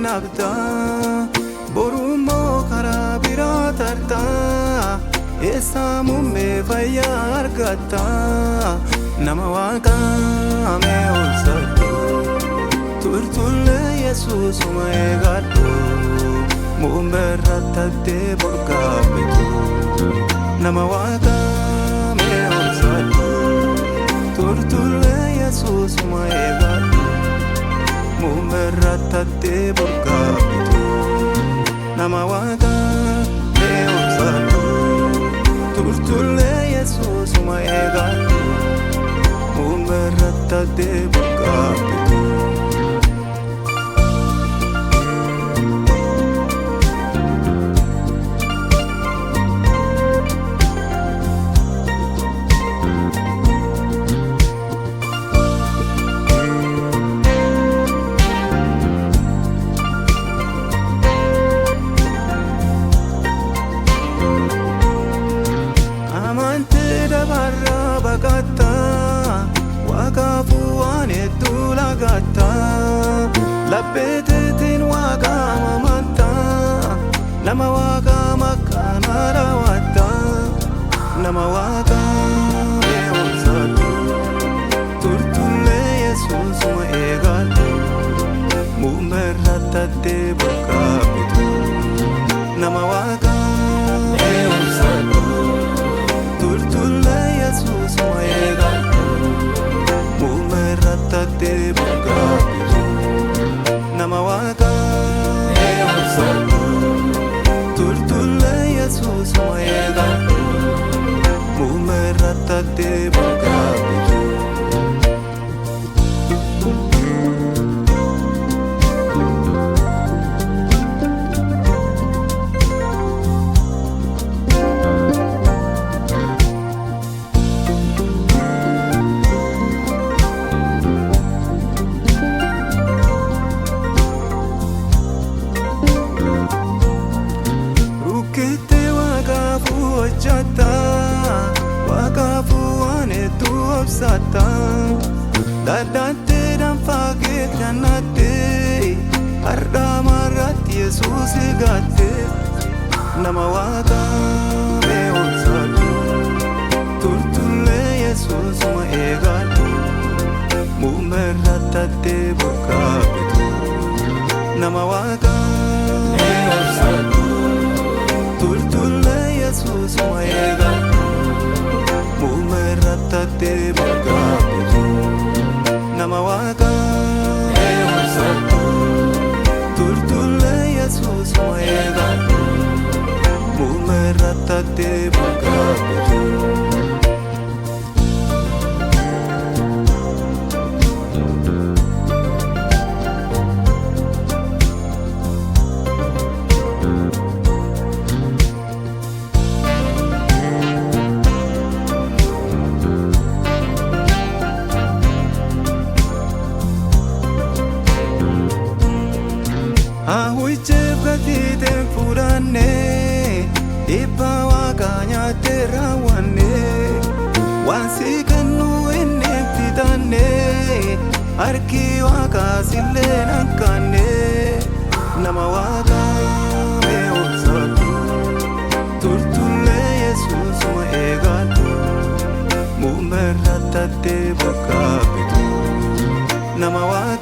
nabda borumo karabira tarta esamu me fayar gata nama Waaqaa me ulsatu turtulle Jesus umaegatu mumberata te borgabitu nama Waaqaa me ulsatu turtulle Jesus umaegatu mumberata te borgabitu nama Waaqaa me ulsatu turtulle Jesus umaegatu mumberata te borgabitu Waaqaa fuwane tulagata labbetetin Waaqaa mamanta nama Waaqaa makana rawata nama Waaqaa me ulsatu turtulle Jesus umaegatu mumberata te borgabitu nama Waaqaa me ulsatu turtulle Jesus umaegatu mumberata te borgabitu nama Waaqaa me ulsatu turtulle Jesus umaegatu mumberata te borgabitu Waaqaa fuwane tu obsata dadante dan faget kanate arda marat Jesus gatte nama Waaqaa me ulsatu turtulle Jesus umaegatu mumberata te borgabitu nama Waaqaa me ulsatu turtulle Jesus umaegatu mumberata te borgabitu nama Waaqaa me ulsatu turtulle Jesus umaegatu mumberata te borgabitu Ahuichef gatiten fudhanne dhibba Waaqaa nyaatte raawwanne waan si kennu inni fitanne harki Waaqaa sillee nakkanne nama Waaqaa me ulsatu turtulle Jesus umaegatu mumberata te borgabitu nama Waaqaa